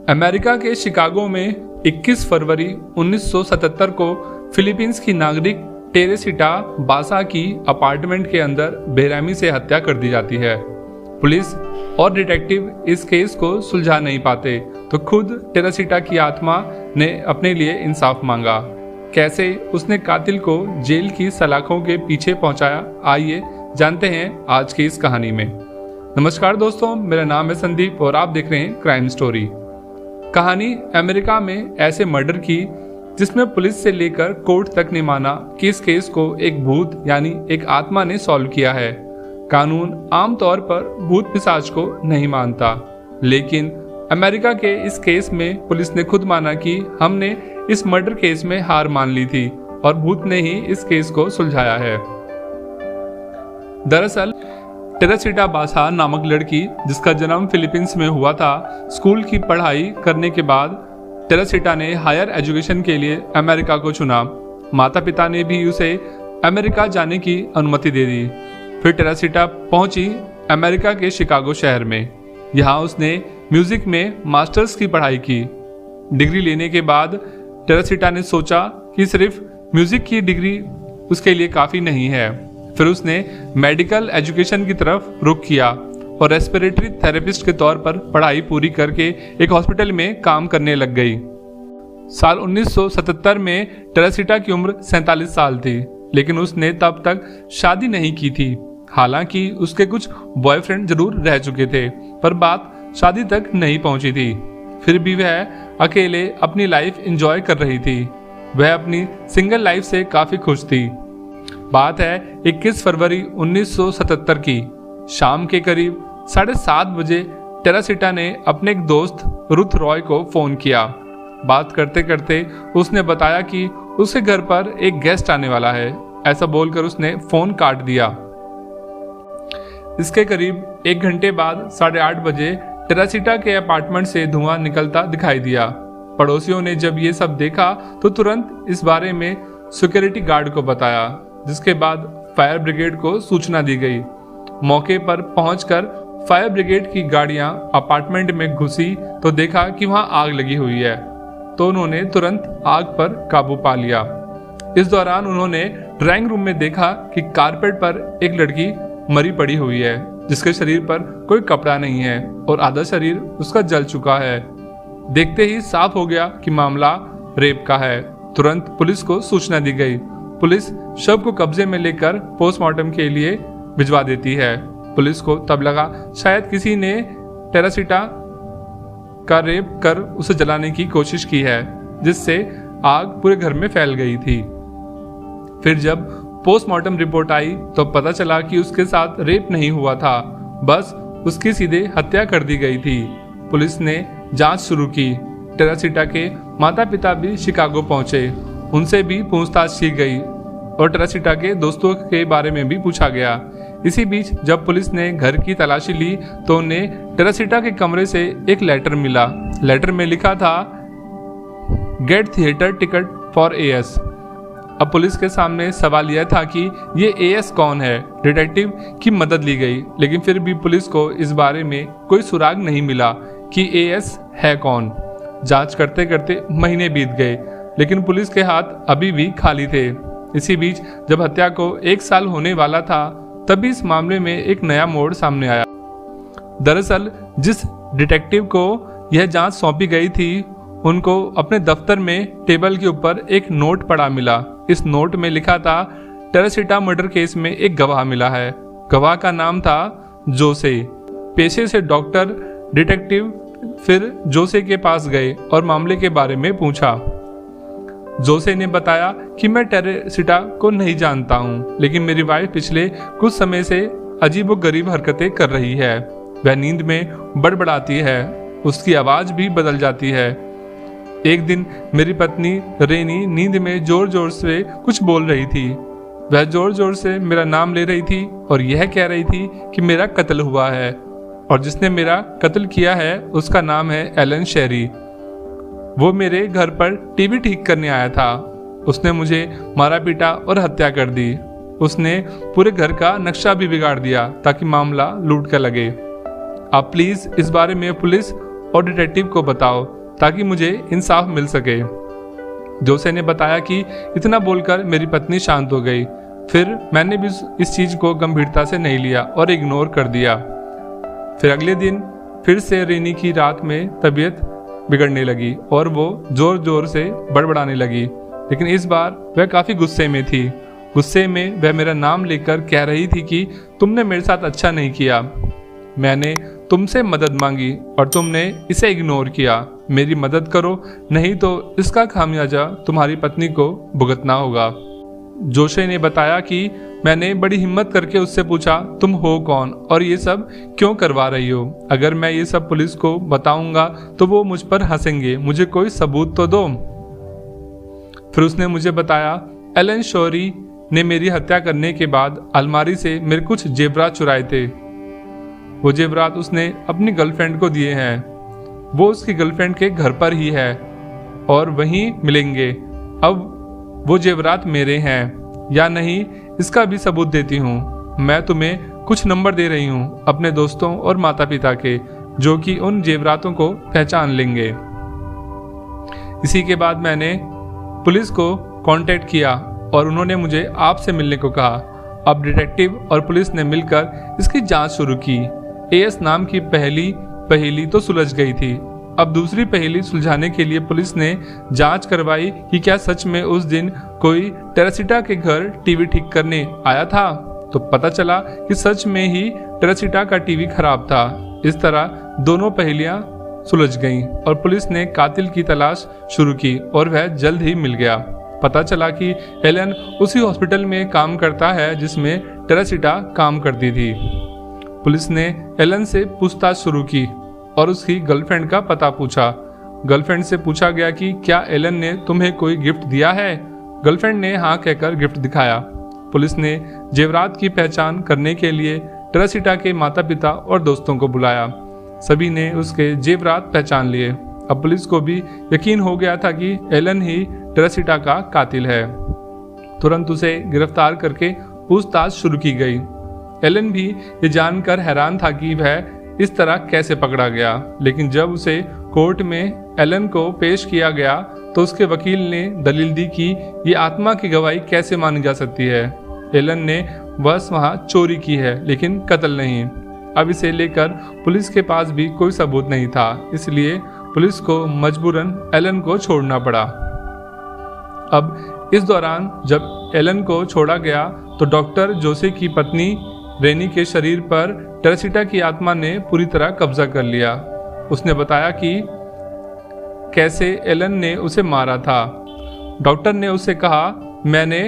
America के Chicago में 21 फरवरी 1977 को फिलीपींस की नागरिक टेरेसिटा बासा की अपार्टमेंट के अंदर बेरहमी से हत्या कर दी जाती है। पुलिस और डिटेक्टिव इस केस को सुलझा नहीं पाते तो खुद टेरेसिटा की आत्मा ने अपने लिए इंसाफ मांगा। कैसे उसने कातिल को जेल की सलाखों के पीछे पहुंचाया, आइए जानते हैं आज की इस कहानी में। नमस्कार दोस्तों, मेरा नाम है संदीप और आप देख रहे हैं क्राइम स्टोरी। कहानी अमेरिका में ऐसे मर्डर की जिसमें पुलिस से लेकर कोर्ट तक ने माना कि इस केस को एक भूत यानी एक आत्मा ने सॉल्व किया है। कानून आमतौर पर भूत पिशाच को नहीं मानता, लेकिन अमेरिका के इस केस में पुलिस ने खुद माना कि हमने इस मर्डर केस में हार मान ली थी और भूत ने ही इस केस को सुलझाया है। दरअसल टेरेसिटा बासा नामक लड़की जिसका जन्म फिलीपींस में हुआ था, स्कूल की पढ़ाई करने के बाद टेरेसिटा ने हायर एजुकेशन के लिए अमेरिका को चुना। माता पिता ने भी उसे अमेरिका जाने की अनुमति दे दी। फिर टेरेसिटा पहुंची अमेरिका के शिकागो शहर में। यहाँ उसने म्यूजिक में मास्टर्स की पढ़ाई की। डिग्री लेने के बाद टेरेसिटा ने सोचा कि सिर्फ म्यूजिक की डिग्री उसके लिए काफ़ी नहीं है। फिर उसने मेडिकल एजुकेशन की तरफ रुख किया और रेस्पिरेटरी थेरेपिस्ट के तौर पर पढ़ाई पूरी करके एक हॉस्पिटल में काम करने लग गई। साल 1977 में टेरेसिटा की उम्र 47 साल थी, लेकिन उसने तब तक शादी नहीं की थी। हालांकि उसके कुछ बॉयफ्रेंड जरूर रह चुके थे, पर बात शादी तक नहीं पहुंची थी। फिर भी वह अकेले अपनी लाइफ एंजॉय कर रही थी। वह अपनी सिंगल लाइफ से काफी खुश थी। बात है 21 फरवरी 1977 की। शाम के करीब 7:30 बजे टेरेसिटा ने अपने एक दोस्त रुथ रॉय को फोन किया। बात करते करते उसने बताया कि उसके घर पर एक गेस्ट आने वाला है। ऐसा बोलकर उसने फोन काट दिया। इसके करीब 1 घंटे बाद 8:30 बजे टेरेसिटा के अपार्टमेंट से धुआं निकलता दिखाई दिया। पड़ोसियों ने जब ये सब देखा तो तुरंत इस बारे में सिक्योरिटी गार्ड को बताया, जिसके बाद फायर ब्रिगेड को सूचना दी गई। मौके पर पहुंचकर फायर ब्रिगेड की गाड़ियां अपार्टमेंट में घुसी तो देखा कि वहां आग लगी हुई है, तो उन्होंने तुरंत आग पर काबू पा लिया। इस दौरान उन्होंने ड्राइंग रूम में देखा कि कारपेट पर एक लड़की मरी पड़ी हुई है, जिसके शरीर पर कोई कपड़ा नहीं है और आधा शरीर उसका जल चुका है। देखते ही साफ हो गया कि मामला रेप का है। तुरंत पुलिस को सूचना दी गई। पुलिस शव को कब्जे में लेकर पोस्टमार्टम के लिए भिजवा देती है। पुलिस को तब लगा शायद किसी ने टेरेसिटा का रेप कर उसे जलाने की कोशिश की है, जिससे आग पूरे घर में फैल गई थी। फिर जब पोस्टमार्टम रिपोर्ट आई तो पता चला कि उसके साथ रेप नहीं हुआ था, बस उसकी सीधे हत्या कर दी गई थी। पुलिस ने जांच शुरू की। टेरेसिटा के माता पिता भी शिकागो पहुंचे। उनसे भी पूछताछ की गई और टेरेसिटा के दोस्तों के बारे में भी पूछा गया। इसी बीच जब पुलिस ने घर की तलाशी ली तो उन्हें टेरेसिटा के कमरे से एक लेटर मिला। लेटर में लिखा था, get theatre ticket for AS. अब पुलिस के सामने सवाल यह था कि ये एएस कौन है। डिटेक्टिव की मदद ली गई, लेकिन फिर भी पुलिस को इस बारे में कोई सुराग नहीं मिला कि एएस है कौन। जांच करते करते महीने बीत गए, लेकिन पुलिस के हाथ अभी भी खाली थे। इसी बीच जब हत्या को 1 साल होने वाला था, तभी इस मामले में एक नया मोड़ सामने आया। दरअसल जिस डिटेक्टिव को यह जांच सौंपी गई थी, उनको अपने दफ्तर में टेबल के ऊपर एक नोट पड़ा मिला। इस नोट में लिखा था, टेरेसिटा मर्डर केस में एक गवाह मिला है। गवाह का नाम था जोसे। पेशे से डॉक्टर डिटेक्टिव फिर जोसे के पास गए और मामले के बारे में पूछा। जोसे ने बताया कि मैं टेरेसिटा को नहीं जानता हूँ, लेकिन मेरी वाइफ पिछले कुछ समय से अजीबोगरीब हरकतें कर रही है। वह नींद में बड़बड़ाती है, उसकी आवाज भी बदल जाती है। एक दिन मेरी पत्नी रेनी नींद में जोर जोर से कुछ बोल रही थी। वह जोर जोर से मेरा नाम ले रही थी और यह कह रही थी कि मेरा कत्ल हुआ है और जिसने मेरा कत्ल किया है उसका नाम है एलन शेरी। वो मेरे घर पर टीवी ठीक करने आया था। उसने मुझे मारा पीटा और हत्या कर दी। उसने पूरे घर का नक्शा भी बिगाड़ दिया ताकि मामला लूट का लगे। आप प्लीज इस बारे में पुलिस और डिटेक्टिव को बताओ। ताकि मुझे इंसाफ मिल सके। जोसे ने बताया कि इतना बोलकर मेरी पत्नी शांत हो गई। फिर मैंने भी इस चीज को गंभीरता से नहीं लिया और इग्नोर कर दिया। फिर अगले दिन फिर से रेनी की रात में तबीयत बिगड़ने लगी और वो जोर जोर से बड़बड़ाने लगी, लेकिन इस बार वह काफी गुस्से में थी। गुस्से में वह मेरा नाम लेकर कह रही थी कि तुमने मेरे साथ अच्छा नहीं किया, मैंने तुमसे मदद मांगी और तुमने इसे इग्नोर किया। मेरी मदद करो, नहीं तो इसका खामियाजा तुम्हारी पत्नी को भुगतना होगा। जोशे ने बताया कि मैंने बड़ी हिम्मत करके उससे पूछा, तुम हो कौन और ये सब क्यों करवा रही हो? अगर मैं ये सब पुलिस को बताऊंगा तो वो मुझ पर हंसेंगे, मुझे कोई सबूत तो दो। फिर उसने मुझे बताया, एलन शोरी ने मेरी हत्या करने के बाद अलमारी से मेरे कुछ जेवरात चुराए थे। वो जेवरात उसने अपनी गर्लफ्रेंड को दिए हैं। वो उसकी गर्लफ्रेंड के घर पर ही है और वहीं मिलेंगे। अब वो जेवरात मेरे हैं या नहीं, इसका भी सबूत देती हूँ। मैं तुम्हें कुछ नंबर दे रही हूँ अपने दोस्तों और माता पिता के, जो कि उन जेवरातों को पहचान लेंगे। इसी के बाद मैंने पुलिस को कांटेक्ट किया और उन्होंने मुझे आपसे मिलने को कहा। अब डिटेक्टिव और पुलिस ने मिलकर इसकी जांच शुरू की। एएस नाम की पहली पहेली तो सुलझ गई थी। अब दूसरी पहेली सुलझाने के लिए पुलिस ने जांच करवाई कि क्या सच में उस दिन कोई टेरेसिटा के घर टीवी ठीक करने आया था। तो पता चला कि सच में ही टेरेसिटा का टीवी खराब था। इस तरह दोनों पहेलियां सुलझ गईं और पुलिस ने कातिल की तलाश शुरू की और वह जल्द ही मिल गया। पता चला कि एलन उसी हॉस्पिटल में काम करता है जिसमें टेरेसिटा काम करती थी। पुलिस ने एलन से पूछताछ शुरू की और उसकी गर्लफ्रेंड का पता पूछा। गर्लफ्रेंड से पूछा गया कि क्या एलन ने तुम्हें कोई गिफ्ट दिया है। गर्लफ्रेंड ने हाँ कहकर गिफ्ट दिखाया। पुलिस ने जेवरात की पहचान करने के लिए टेरेसिटा के माता पिता और दोस्तों को बुलाया। सभी ने उसके जेवरात पहचान लिए। अब पुलिस को भी यकीन हो गया था कि एलन ही टेरेसिटा का कातिल है। तुरंत उसे गिरफ्तार करके पूछताछ शुरू की गई। एलन भी ये जानकर हैरान था कि वह इस तरह कैसे पकड़ा गया, लेकिन जब उसे कोर्ट में एलन को पेश किया गया तो उसके वकील ने दलील दी कि ये आत्मा की गवाही कैसे मानी जा सकती है। एलन ने बस वहां चोरी की है लेकिन कत्ल नहीं। अब इसे लेकर पुलिस के पास भी कोई सबूत नहीं था, इसलिए पुलिस को मजबूरन एलन को छोड़ना पड़ा। अब इस दौरान जब एलन को छोड़ा गया तो डॉक्टर जोसे की पत्नी रेनी के शरीर पर टेरेसिटा की आत्मा ने पूरी तरह कब्जा कर लिया। उसने बताया कि कैसे एलन ने उसे मारा था। डॉक्टर ने उसे कहा, मैंने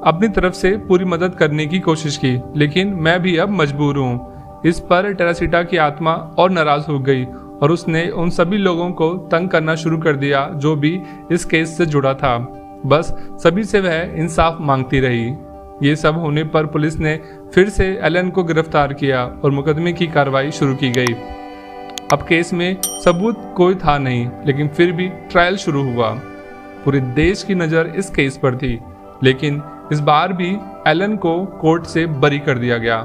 अपनी तरफ से पूरी मदद करने की कोशिश की, लेकिन मैं भी अब मजबूर हूँ। इस पर टेरेसिटा की आत्मा और नाराज हो गई और उसने उन सभी लोगों को तंग करना शुरू कर दिया जो भी इस केस से जुड़ा था। बस सभी से वह इंसाफ मांगती रही। ये सब होने पर पुलिस ने फिर से एलन को गिरफ्तार किया और मुकदमे की कार्रवाई शुरू की गई। अब केस में सबूत कोई था नहीं, लेकिन फिर भी ट्रायल शुरू हुआ। पूरे देश की नज़र इस केस पर थी, लेकिन इस बार भी एलन को कोर्ट से बरी कर दिया गया।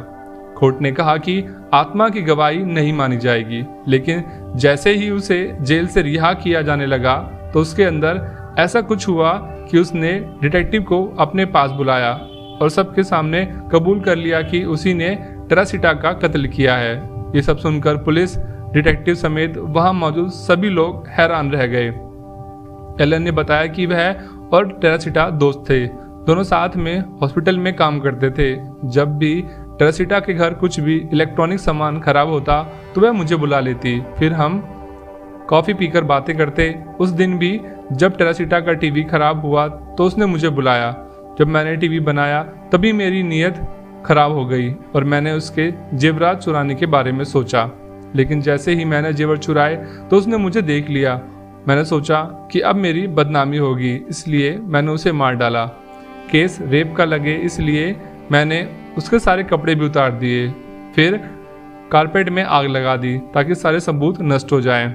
कोर्ट ने कहा कि आत्मा की गवाही नहीं मानी जाएगी, लेकिन जैसे ही उसे जेल से रिहा किया जाने लगा तो उसके अंदर ऐसा कुछ हुआ कि उसने डिटेक्टिव को अपने पास बुलाया और सबके सामने कबूल कर लिया कि उसी ने टेरेसिटा का कत्ल किया है। ये सब सुनकर पुलिस, डिटेक्टिव समेत वहां मौजूद सभी लोग हैरान रह गए। एलन ने बताया कि वह और टेरेसिटा दोस्त थे, दोनों साथ में हॉस्पिटल में काम करते थे। जब भी टेरेसिटा के घर कुछ भी इलेक्ट्रॉनिक सामान खराब होता तो वह मुझे बुला लेती, फिर हम कॉफ़ी पीकर बातें करते। उस दिन भी जब टेरेसिटा का टीवी खराब हुआ तो उसने मुझे बुलाया। जब मैंने टीवी बनाया तभी मेरी नीयत खराब हो गई और मैंने उसके जेवरात चुराने के बारे में सोचा, लेकिन जैसे ही मैंने जेवर चुराए तो उसने मुझे देख लिया। मैंने सोचा कि अब मेरी बदनामी होगी, इसलिए मैंने उसे मार डाला। केस रेप का लगे इसलिए मैंने उसके सारे कपड़े भी उतार दिए, फिर कारपेट में आग लगा दी ताकि सारे सबूत नष्ट हो जाएं।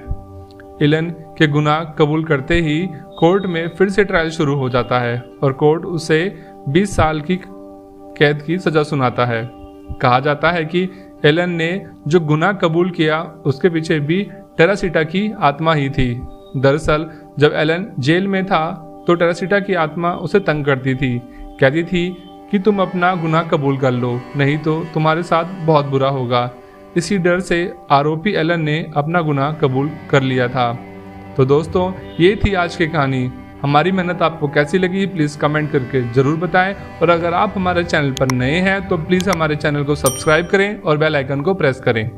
एलन के गुनाह कबूल करते ही कोर्ट में फिर से ट्रायल शुरू हो जाता है और कोर्ट उसे 20 साल की कैद की सजा सुनाता है। कहा जाता है कि एलन ने जो गुनाह कबूल किया उसके पीछे भी टेरेसिटा की आत्मा ही थी। दरअसल जब एलन जेल में था तो टेरेसिटा की आत्मा उसे तंग करती थी, कहती थी कि तुम अपना गुनाह कबूल कर लो, नहीं तो तुम्हारे साथ बहुत बुरा होगा। इसी डर से आरोपी एलन ने अपना गुनाह कबूल कर लिया था। तो दोस्तों, ये थी आज की कहानी। हमारी मेहनत आपको कैसी लगी प्लीज़ कमेंट करके ज़रूर बताएं, और अगर आप हमारे चैनल पर नए हैं तो प्लीज़ हमारे चैनल को सब्सक्राइब करें और बेल आइकन को प्रेस करें।